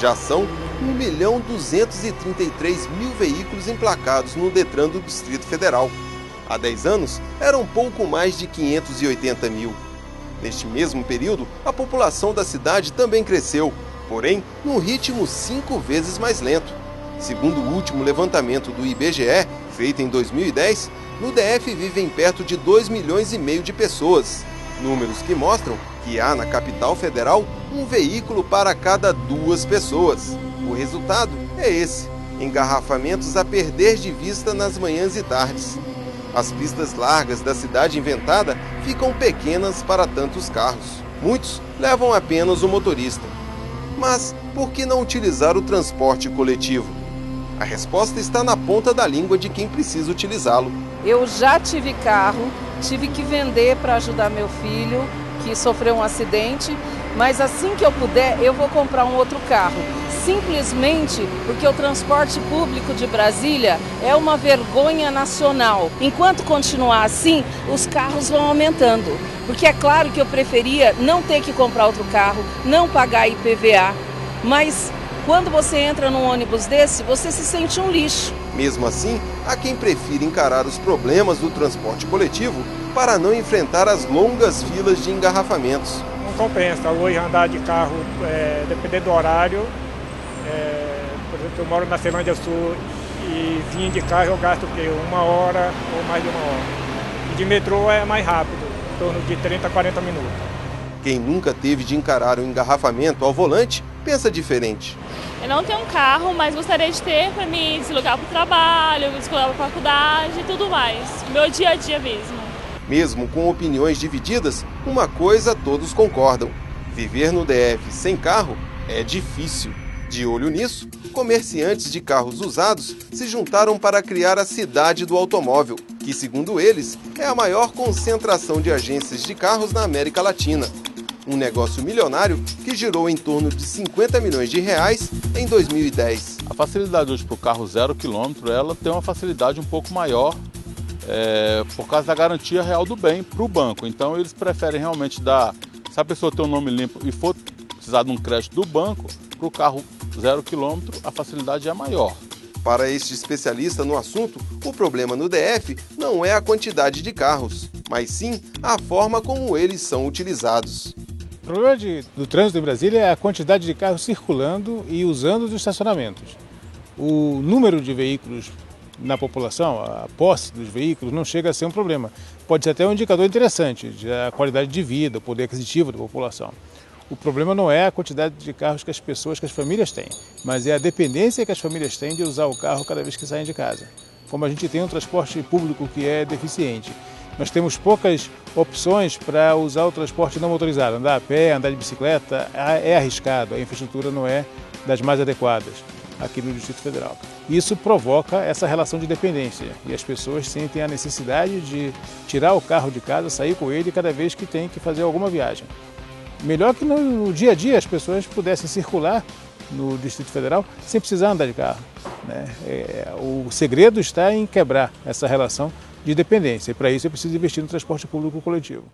Já são 1.233.000 veículos emplacados no Detran do Distrito Federal. Há 10 anos, eram pouco mais de 580 mil. Neste mesmo período, a população da cidade também cresceu, porém, num ritmo 5 vezes mais lento. Segundo o último levantamento do IBGE, feito em 2010, no DF vivem perto de 2,5 milhões de pessoas. Números que mostram que há na capital federal um veículo para cada 2 pessoas. O resultado é esse: engarrafamentos a perder de vista nas manhãs e tardes. As pistas largas da cidade inventada ficam pequenas para tantos carros. Muitos levam apenas o motorista. Mas por que não utilizar o transporte coletivo? A resposta está na ponta da língua de quem precisa utilizá-lo. Eu já tive carro, tive que vender para ajudar meu filho, que sofreu um acidente, mas assim que eu puder, eu vou comprar um outro carro. Simplesmente porque o transporte público de Brasília é uma vergonha nacional. Enquanto continuar assim, os carros vão aumentando. Porque é claro que eu preferia não ter que comprar outro carro, não pagar IPVA, mas quando você entra num ônibus desse, você se sente um lixo. Mesmo assim, há quem prefira encarar os problemas do transporte coletivo para não enfrentar as longas filas de engarrafamentos. Não compensa hoje andar de carro, dependendo do horário. Por exemplo, eu moro na Ceilândia Sul e vinha de carro eu gasto o quê? 1 hora ou mais de 1 hora. E de metrô é mais rápido, em torno de 30 a 40 minutos. Quem nunca teve de encarar um engarrafamento ao volante, pensa diferente. Eu não tenho um carro, mas gostaria de ter para me deslocar para o trabalho, me deslocar para a faculdade e tudo mais. Meu dia a dia mesmo. Mesmo com opiniões divididas, uma coisa todos concordam: viver no DF sem carro é difícil. De olho nisso, comerciantes de carros usados se juntaram para criar a Cidade do Automóvel, que, segundo eles, é a maior concentração de agências de carros na América Latina. Um negócio milionário que girou em torno de 50 milhões de reais em 2010. A facilidade hoje para o carro 0 km, ela tem uma facilidade um pouco maior por causa da garantia real do bem para o banco. Então eles preferem realmente dar, se a pessoa tem um nome limpo e for precisar de um crédito do banco, para o carro 0 km a facilidade é maior. Para este especialista no assunto, o problema no DF não é a quantidade de carros, mas sim a forma como eles são utilizados. O problema do trânsito em Brasília é a quantidade de carros circulando e usando os estacionamentos. O número de veículos na população, a posse dos veículos, não chega a ser um problema. Pode ser até um indicador interessante da qualidade de vida, o poder aquisitivo da população. O problema não é a quantidade de carros que as pessoas, que as famílias têm, mas é a dependência que as famílias têm de usar o carro cada vez que saem de casa. Como a gente tem um transporte público que é deficiente, nós temos poucas opções para usar o transporte não motorizado. Andar a pé, andar de bicicleta é arriscado, a infraestrutura não é das mais adequadas aqui no Distrito Federal. Isso provoca essa relação de dependência e as pessoas sentem a necessidade de tirar o carro de casa, sair com ele cada vez que tem que fazer alguma viagem. Melhor que no dia a dia as pessoas pudessem circular no Distrito Federal sem precisar andar de carro, né? O segredo está em quebrar essa relação de dependência e para isso é preciso investir no transporte público coletivo.